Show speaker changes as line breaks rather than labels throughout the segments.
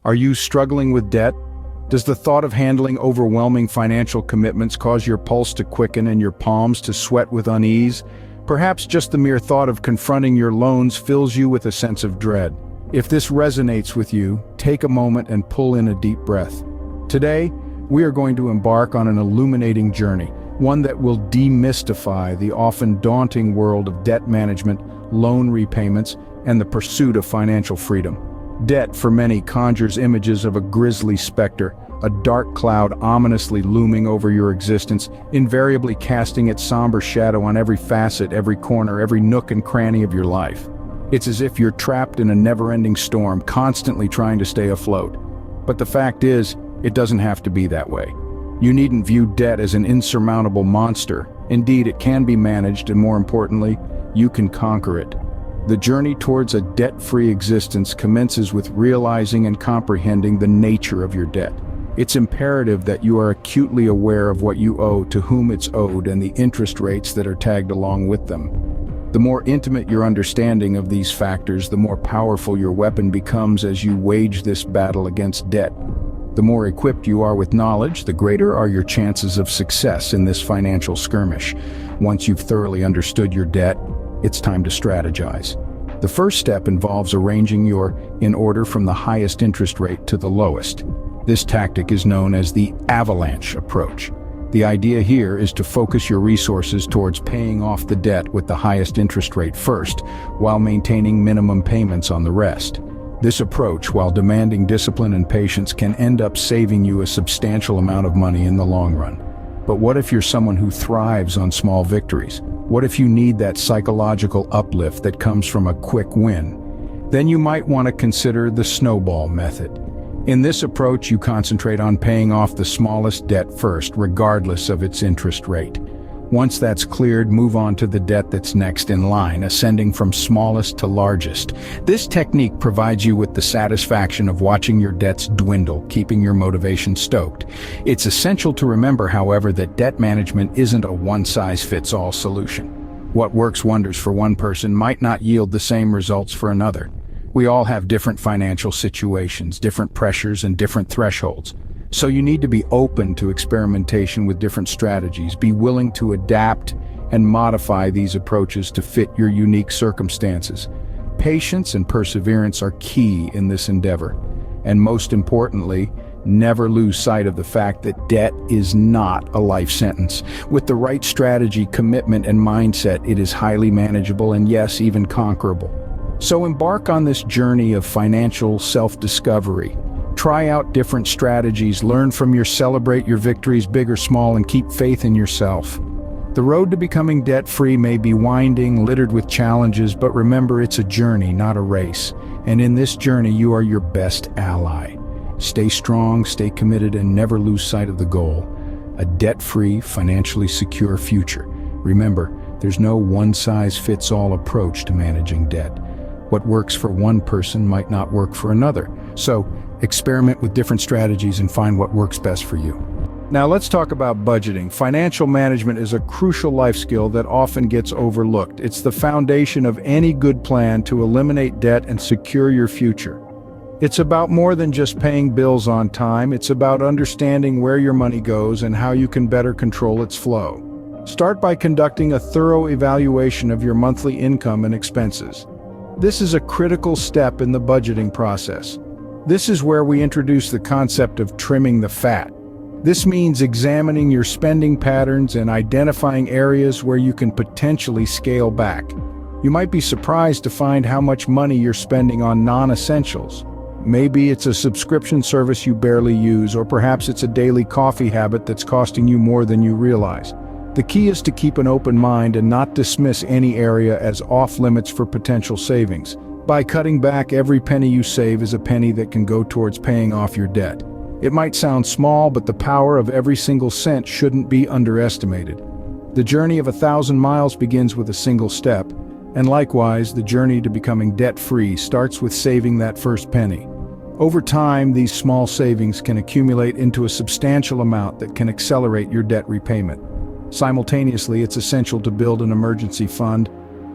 Are you struggling with debt? Does the thought of handling overwhelming financial commitments cause your pulse to quicken and your palms to sweat with unease? Perhaps just the mere thought of confronting your loans fills you with a sense of dread. If this resonates with you, take a moment and pull in a deep breath. Today, we are going to embark on an illuminating journey, one that will demystify the often daunting world of debt management, loan repayments, and the pursuit of financial freedom. Debt, for many, conjures images of a grisly specter, a dark cloud ominously looming over your existence, invariably casting its somber shadow on every facet, every corner, every nook and cranny of your life. It's as if you're trapped in a never-ending storm, constantly trying to stay afloat. But the fact is, it doesn't have to be that way. You needn't view debt as an insurmountable monster. Indeed, it can be managed, and more importantly, you can conquer it. The journey towards a debt-free existence commences with realizing and comprehending the nature of your debt. It's imperative that you are acutely aware of what you owe, to whom it's owed, and the interest rates that are tagged along with them. The more intimate your understanding of these factors, the more powerful your weapon becomes as you wage this battle against debt. The more equipped you are with knowledge, the greater are your chances of success in this financial skirmish. Once you've thoroughly understood your debt, it's time to strategize. The first step involves arranging your in order from the highest interest rate to the lowest. This tactic is known as the avalanche approach. The idea here is to focus your resources towards paying off the debt with the highest interest rate first, while maintaining minimum payments on the rest. This approach, while demanding discipline and patience, can end up saving you a substantial amount of money in the long run. But what if you're someone who thrives on small victories? What if you need that psychological uplift that comes from a quick win? Then you might want to consider the snowball method. In this approach, you concentrate on paying off the smallest debt first, regardless of its interest rate. Once that's cleared, move on to the debt that's next in line, ascending from smallest to largest. This technique provides you with the satisfaction of watching your debts dwindle, keeping your motivation stoked. It's essential to remember, however, that debt management isn't a one-size-fits-all solution. What works wonders for one person might not yield the same results for another. We all have different financial situations, different pressures, and different thresholds. So you need to be open to experimentation with different strategies, be willing to adapt and modify these approaches to fit your unique circumstances. Patience and perseverance are key in this endeavor. And most importantly, never lose sight of the fact that debt is not a life sentence. With the right strategy, commitment, and mindset, it is highly manageable and, yes, even conquerable. So embark on this journey of financial self-discovery. Try out different strategies, learn from celebrate your victories, big or small, and keep faith in yourself. The road to becoming debt-free may be winding, littered with challenges, but remember, it's a journey, not a race. And in this journey, you are your best ally. Stay strong, stay committed, and never lose sight of the goal: a debt-free, financially secure future. Remember, there's no one-size-fits-all approach to managing debt. What works for one person might not work for another. So, experiment with different strategies and find what works best for you. Now let's talk about budgeting. Financial management is a crucial life skill that often gets overlooked. It's the foundation of any good plan to eliminate debt and secure your future. It's about more than just paying bills on time. It's about understanding where your money goes and how you can better control its flow. Start by conducting a thorough evaluation of your monthly income and expenses. This is a critical step in the budgeting process. This is where we introduce the concept of trimming the fat. This means examining your spending patterns and identifying areas where you can potentially scale back. You might be surprised to find how much money you're spending on non-essentials. Maybe it's a subscription service you barely use, or perhaps it's a daily coffee habit that's costing you more than you realize. The key is to keep an open mind and not dismiss any area as off-limits for potential savings. By cutting back, every penny you save is a penny that can go towards paying off your debt. It might sound small, but the power of every single cent shouldn't be underestimated. The journey of 1,000 miles begins with a single step, and likewise, the journey to becoming debt-free starts with saving that first penny. Over time, these small savings can accumulate into a substantial amount that can accelerate your debt repayment. Simultaneously, it's essential to build an emergency fund.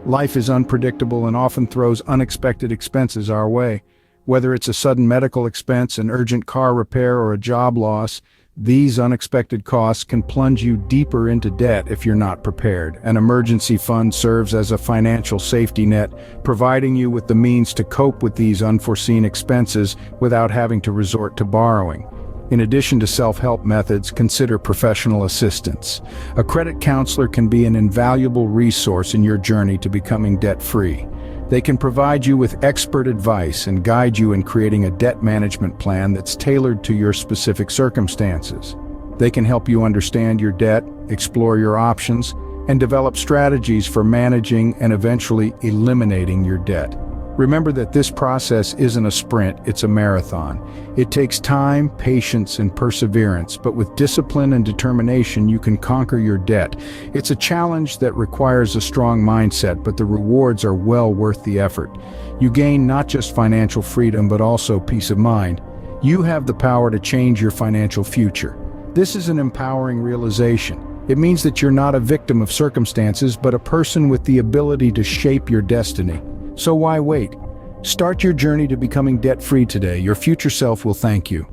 Life is unpredictable and often throws unexpected expenses our way. Whether it's a sudden medical expense, an urgent car repair, or a job loss, these unexpected costs can plunge you deeper into debt if you're not prepared. An emergency fund serves as a financial safety net, providing you with the means to cope with these unforeseen expenses without having to resort to borrowing. In addition to self-help methods, consider professional assistance. A credit counselor can be an invaluable resource in your journey to becoming debt-free. They can provide you with expert advice and guide you in creating a debt management plan that's tailored to your specific circumstances. They can help you understand your debt, explore your options, and develop strategies for managing and eventually eliminating your debt. Remember that this process isn't a sprint, it's a marathon. It takes time, patience, and perseverance, but with discipline and determination, you can conquer your debt. It's a challenge that requires a strong mindset, but the rewards are well worth the effort. You gain not just financial freedom, but also peace of mind. You have the power to change your financial future. This is an empowering realization. It means that you're not a victim of circumstances, but a person with the ability to shape your destiny. So why wait? Start your journey to becoming debt-free today. Your future self will thank you.